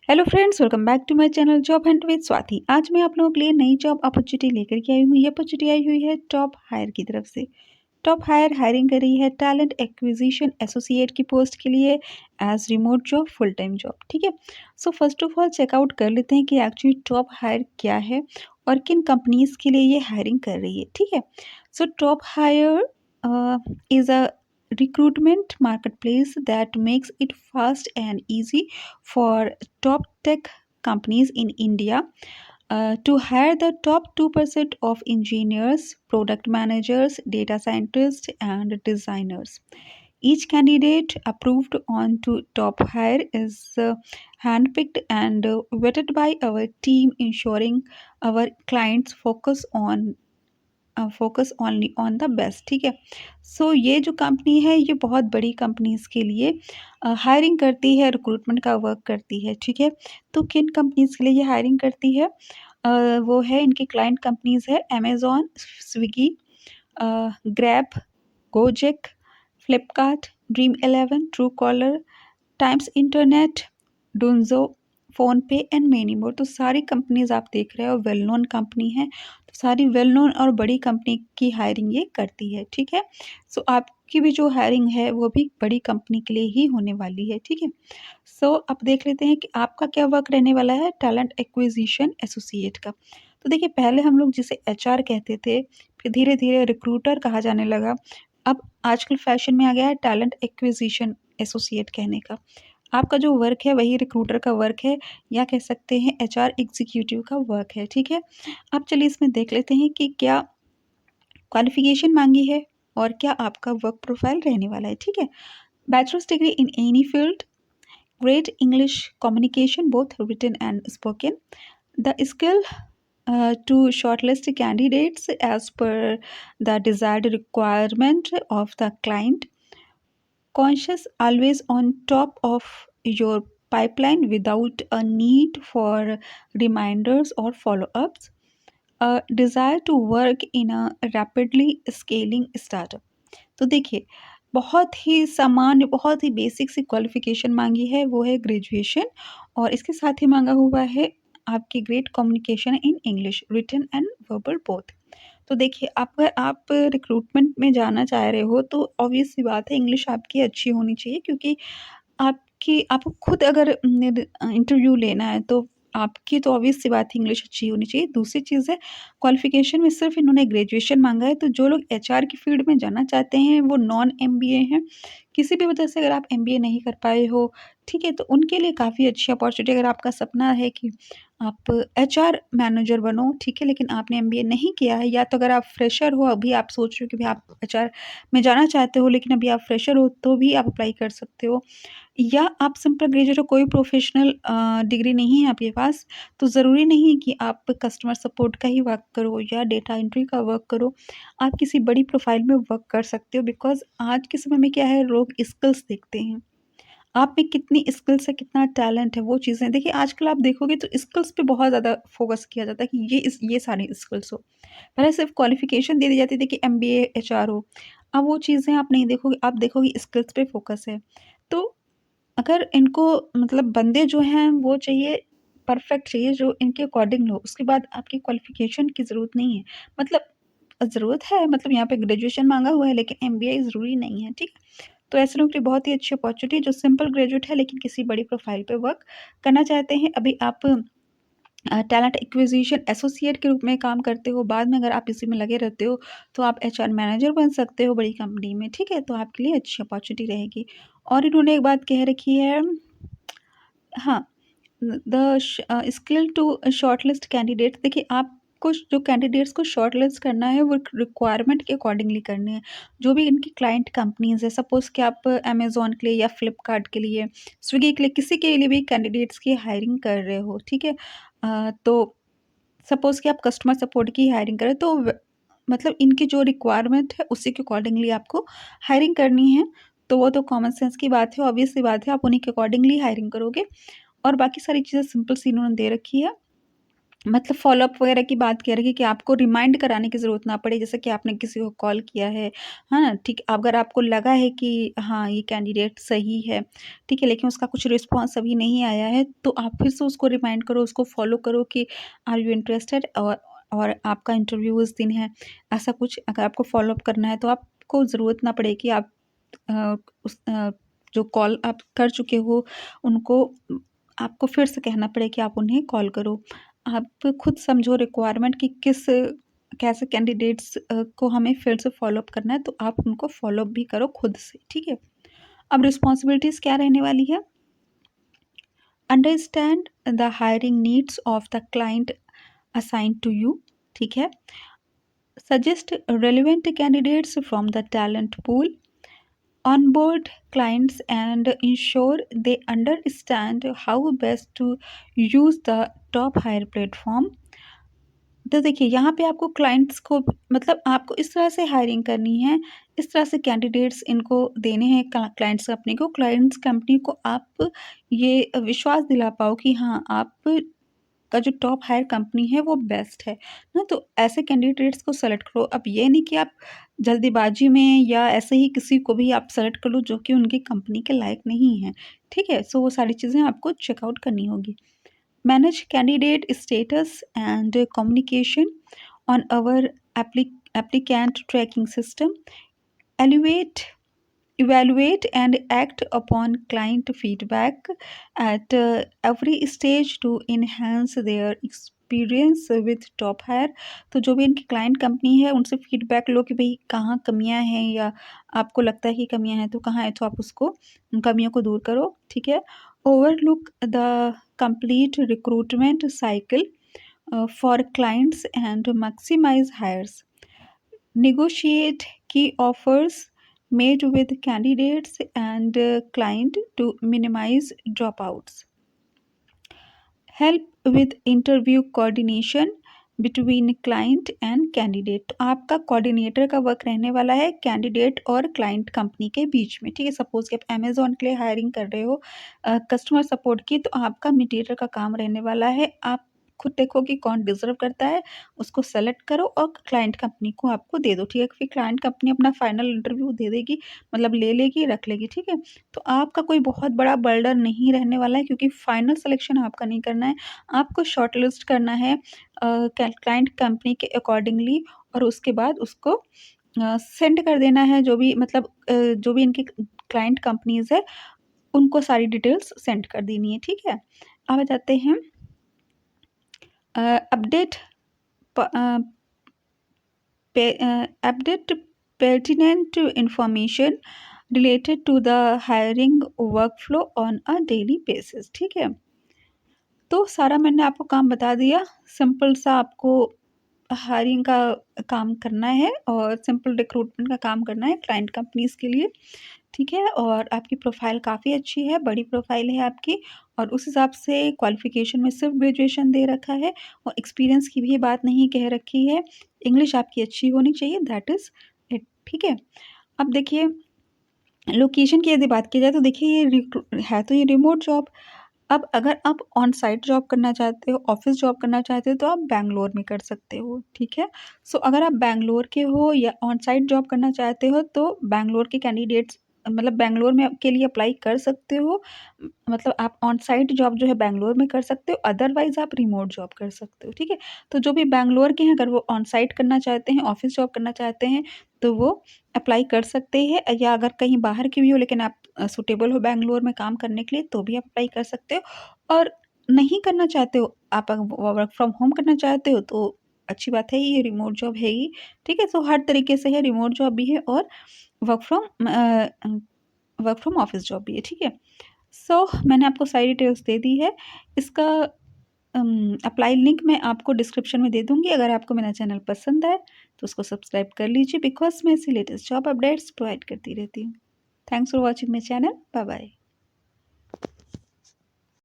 Hello friends, welcome back to my channel job hunt with Swati. आज मैं आप लोगों के लिए नई जॉब अपॉर्चुनिटी लेकर के आई हूँ। ये अपॉर्चुनिटी आई हुई है टॉप हायर की तरफ से। टॉप हायर हायरिंग कर रही है टैलेंट एक्विजिशन एसोसिएट की पोस्ट के लिए as remote job, full time job. ठीक है। So first of all check out कर लेते हैं कि एक्चुअली टॉप हायर क्या है और किन कंपनीज के लिए ये हायरिंग कर रही है। ठीक है। So top hire is a recruitment marketplace that makes it fast and easy for top tech companies in India to hire the top 2% of engineers, product managers, data scientists, and designers. Each candidate approved on to top hire is handpicked and vetted by our team, ensuring our clients focus only on the best. ठीक है। सो ये जो company है ये बहुत बड़ी companies के लिए हायरिंग करती है, रिक्रूटमेंट का वर्क करती है। ठीक है। तो किन कंपनीज के लिए ये हायरिंग करती है? वो है, इनकी क्लाइंट कंपनीज है Amazon, Swiggy, Grab, Gojek, Flipkart, Dream 11, Truecaller, Times Internet, Dunzo, PhonePe and many more. तो सारी कंपनीज आप देख रहे हो वेल नोन कंपनी है। तो सारी वेल नोन और बड़ी कंपनी की हायरिंग ये करती है। ठीक है। सो आपकी भी जो हायरिंग है वो भी बड़ी कंपनी के लिए ही होने वाली है। ठीक है। सो अब देख लेते हैं कि आपका क्या वर्क रहने वाला है टैलेंट एक्विजिशन एसोसिएट का। तो देखिए, पहले हम लोग जिसे एचआर कहते थे, फिर धीरे धीरे रिक्रूटर कहा जाने लगा। अब आजकल फैशन में आ गया है टैलेंट एक्विजिशन एसोसिएट कहने का। आपका जो वर्क है वही रिक्रूटर का वर्क है, या कह सकते हैं एचआर एग्जीक्यूटिव का वर्क है। ठीक है। अब चलिए इसमें देख लेते हैं कि क्या क्वालिफिकेशन मांगी है और क्या आपका वर्क प्रोफाइल रहने वाला है। ठीक है। Bachelors degree in any field, great English communication, both written and spoken. The skill to shortlist candidates as per the desired requirement of the client. Conscious, always on top of your pipeline without a need for reminders or follow ups. A desire to work in a rapidly scaling startup. तो देखिए, बहुत ही सामान्य, बहुत ही basic सी qualification माँगी है, वो है graduation, और इसके साथ ही माँगा हुआ है आपकी great communication in English, written and verbal both. तो देखिए, अगर आप रिक्रूटमेंट में जाना चाह रहे हो तो ऑब्वियस सी बात है इंग्लिश आपकी अच्छी होनी चाहिए, क्योंकि आपको खुद अगर इंटरव्यू लेना है तो आपकी तो ऑब्वियस सी बात है इंग्लिश अच्छी होनी चाहिए। दूसरी चीज़ है, क्वालिफ़िकेशन में सिर्फ़ इन्होंने ग्रेजुएशन माँगा है, तो जो लोग एचआर की फ़ील्ड में जाना चाहते हैं वो नॉन एमबीए हैं। किसी भी वजह से अगर आप एमबीए नहीं कर पाए हो, ठीक है, तो उनके लिए काफ़ी अच्छी अपॉर्च्युनिटी। अगर आपका सपना है कि आप एचआर मैनेजर बनो, ठीक है, लेकिन आपने एमबीए नहीं किया है, या तो अगर आप फ्रेशर हो, अभी आप सोच रहे हो कि भाई आप एचआर में जाना चाहते हो लेकिन अभी आप फ्रेशर हो, तो भी आप अप्लाई कर सकते हो। या आप सिंपल ग्रेजुएट हो, कोई प्रोफेशनल डिग्री नहीं है आपके पास, तो ज़रूरी नहीं है कि आप कस्टमर सपोर्ट का ही वर्क करो या डेटा एंट्री का वर्क करो। आप किसी बड़ी प्रोफ़ाइल में वर्क कर सकते हो, बिकॉज़ आज के समय में क्या है, लोग स्किल्स देखते हैं। आप में कितनी स्किल्स है, कितना टैलेंट है, वो चीज़ें देखिए। आजकल आप देखोगे तो स्किल्स पे बहुत ज़्यादा फ़ोकस किया जाता है कि ये सारी स्किल्स हो। पहले सिर्फ़ क्वालिफ़िकेशन दे दी जाती थी कि एमबीए, एचआर हो। अब वो चीज़ें आप नहीं देखोगे, आप देखोगे स्किल्स पे फ़ोकस है। तो अगर इनको मतलब बंदे जो हैं वो चाहिए, परफेक्ट चाहिए, जो इनके अकॉर्डिंग हो। उसके बाद आपकी क्वालिफ़िकेशन की ज़रूरत नहीं है। मतलब ज़रूरत है, मतलब यहाँ पे ग्रेजुएशन माँगा हुआ है लेकिन एमबीए ज़रूरी नहीं है, ठीक है? तो ऐसे लोगों के लिए बहुत ही अच्छी अपॉर्च्युनिटी, जो सिंपल ग्रेजुएट है लेकिन किसी बड़ी प्रोफ़ाइल पे वर्क करना चाहते हैं। अभी आप टैलेंट एक्विजिशन एसोसिएट के रूप में काम करते हो, बाद में अगर आप इसी में लगे रहते हो तो आप एचआर मैनेजर बन सकते हो बड़ी कंपनी में, ठीक है? तो आपके लिए अच्छी अपॉर्च्युनिटी रहेगी। और इन्होंने एक बात कह रखी है, हाँ, the skill to shortlist candidate. देखिए, आपको जो कैंडिडेट्स को शॉर्टलिस्ट करना है वो रिक्वायरमेंट के अकॉर्डिंगली करनी है। जो भी इनकी क्लाइंट कंपनीज़ है, सपोज़ कि आप अमेज़न के लिए या फ्लिपकार्ट के लिए, स्विगी के लिए, किसी के लिए भी कैंडिडेट्स की हायरिंग कर रहे हो, ठीक है? तो सपोज़ कि आप कस्टमर सपोर्ट की हायरिंग करें, तो मतलब इनकी जो रिक्वायरमेंट है उसी के अकॉर्डिंगली आपको हायरिंग करनी है। तो वो तो कॉमन सेंस की बात है, ऑब्वियस सी बात है, आप उन्हीं के अकॉर्डिंगली हायरिंग करोगे। और बाकी सारी चीज़ें सिंपल सी इन्होंने दे रखी है। मतलब फ़ॉलो-अप वगैरह की बात कह रही है कि आपको रिमाइंड कराने की ज़रूरत ना पड़े, जैसे कि आपने किसी को कॉल किया है ना? ठीक, अगर आपको लगा है कि हाँ, ये कैंडिडेट सही है, ठीक है, लेकिन उसका कुछ रिस्पॉन्स अभी नहीं आया है, तो आप फिर से उसको रिमाइंड करो, उसको फ़ॉलो करो कि आर यू इंटरेस्टेड, और आपका इंटरव्यू उस दिन है। ऐसा कुछ अगर आपको फ़ॉलो-अप करना है, तो आपको ज़रूरत ना पड़े कि आप अ, उस जो कॉल आप कर चुके हो, उनको आपको फिर से कहना पड़े कि आप उन्हें कॉल करो। आप खुद समझो रिक्वायरमेंट कि कैसे कैंडिडेट्स को हमें फिर से फ़ॉलो-अप करना है, तो आप उनको फ़ॉलो-अप भी करो खुद से, ठीक है? अब रिस्पॉन्सिबिलिटीज़ क्या रहने वाली है? Understand the hiring needs of the client assigned to you, ठीक है? Suggest relevant candidates from the talent pool, onboard clients and ensure they understand how best to use the top hire platform। तो देखिए यहाँ पे आपको clients को मतलब आपको इस तरह से हायरिंग करनी है, इस तरह से कैंडिडेट्स इनको देने हैं क्लाइंट्स कंपनी को, क्लाइंट्स कंपनी को आप ये विश्वास दिला पाओ कि हाँ, आप का जो टॉप हायर कंपनी है वो बेस्ट है ना। तो ऐसे कैंडिडेट्स को सेलेक्ट करो। अब ये नहीं कि आप जल्दीबाजी में या ऐसे ही किसी को भी आप सेलेक्ट कर लो जो कि उनकी कंपनी के लायक नहीं है, ठीक है? सो वो सारी चीज़ें आपको चेकआउट करनी होगी। Manage candidate status and communication on our applicant tracking system, elevate evaluate and act upon client feedback at every stage to enhance their experience with top hire। तो जो भी इनकी क्लाइंट कंपनी है उनसे फीडबैक लो कि भाई कहाँ कमियां हैं, या आपको लगता है कि कमियां हैं तो कहाँ है, तो आप उसको उन कमियों को दूर करो, ठीक है? Overlook the complete recruitment cycle for clients and maximise hires, negotiate key offers made with candidates and client to minimize dropouts, help with interview coordination between client and candidate. तो आपका कोऑर्डिनेटर का वर्क रहने वाला है candidate और client company के बीच में, ठीक है? सपोज कि आप अमेजोन के लिए हायरिंग कर रहे हो कस्टमर सपोर्ट की, तो आपका मीडिएटर का काम रहने वाला है। आप खुद देखो कि कौन डिजर्व करता है, उसको सेलेक्ट करो और क्लाइंट कंपनी को आपको दे दो, ठीक है? फिर क्लाइंट कंपनी अपना फाइनल इंटरव्यू दे देगी, मतलब ले लेगी, रख लेगी, ठीक है? तो आपका कोई बहुत बड़ा बर्डन नहीं रहने वाला है, क्योंकि फाइनल सिलेक्शन आपका नहीं करना है, आपको शॉर्टलिस्ट करना है क्लाइंट कंपनी के अकॉर्डिंगली, और उसके बाद उसको सेंड कर देना है। जो भी मतलब जो भी इनकी क्लाइंट कंपनीज़ है, उनको सारी डिटेल्स सेंड कर देनी है, ठीक है? अब आ जाते हैं update update pertinent information related to the hiring workflow on a daily basis, ठीक है? तो सारा मैंने आपको काम बता दिया। सिंपल सा आपको हायरिंग का काम करना है और सिंपल रिक्रूटमेंट का काम करना है क्लाइंट कंपनीज़ के लिए, ठीक है? और आपकी प्रोफ़ाइल काफ़ी अच्छी है, बड़ी प्रोफ़ाइल है आपकी, और उस हिसाब से क्वालिफ़िकेशन में सिर्फ़ ग्रेजुएशन दे रखा है और एक्सपीरियंस की भी बात नहीं कह रखी है। इंग्लिश आपकी अच्छी होनी चाहिए, दैट इज़ इट, ठीक है? अब देखिए, लोकेशन की यदि बात की जाए तो देखिए है तो ये रिमोट जॉब। अब अगर आप ऑन साइट जॉब करना चाहते हो, ऑफ़िस जॉब करना चाहते हो, तो आप बैंगलोर में कर सकते हो, ठीक है? सो अगर आप बैंगलोर के हो या ऑन साइट जॉब करना चाहते हो, तो बैंगलोर के कैंडिडेट्स मतलब बैंगलोर में के लिए अप्लाई कर सकते हो। मतलब आप ऑन साइट जॉब जो है बैंगलोर में कर सकते हो, अदरवाइज़ आप रिमोट जॉब कर सकते हो, ठीक है? तो जो भी बैंगलोर के हैं, अगर वो ऑन साइट करना चाहते हैं, ऑफ़िस जॉब करना चाहते हैं, तो वो अप्लाई कर सकते हैं, या अगर कहीं बाहर की भी हो लेकिन आप सूटेबल हो बैंगलोर में काम करने के लिए, तो भी आप अप्लाई कर सकते हो। और नहीं करना चाहते हो, आप वर्क फ्रॉम होम करना चाहते हो, तो अच्छी बात है, ये रिमोट जॉब है ही, ठीक है? तो हर तरीके से है, रिमोट जॉब भी है और work from work from office job भी है, ठीक है? सो मैंने आपको सारी डिटेल्स दे दी है। इसका अप्लाई लिंक मैं आपको डिस्क्रिप्शन में दे दूँगी। अगर आपको मेरा चैनल पसंद आए तो उसको सब्सक्राइब कर लीजिए, बिकॉज़ मैं ऐसी लेटेस्ट जॉब अपडेट्स प्रोवाइड करती रहती हूँ। Thanks for watching my channel. Bye bye.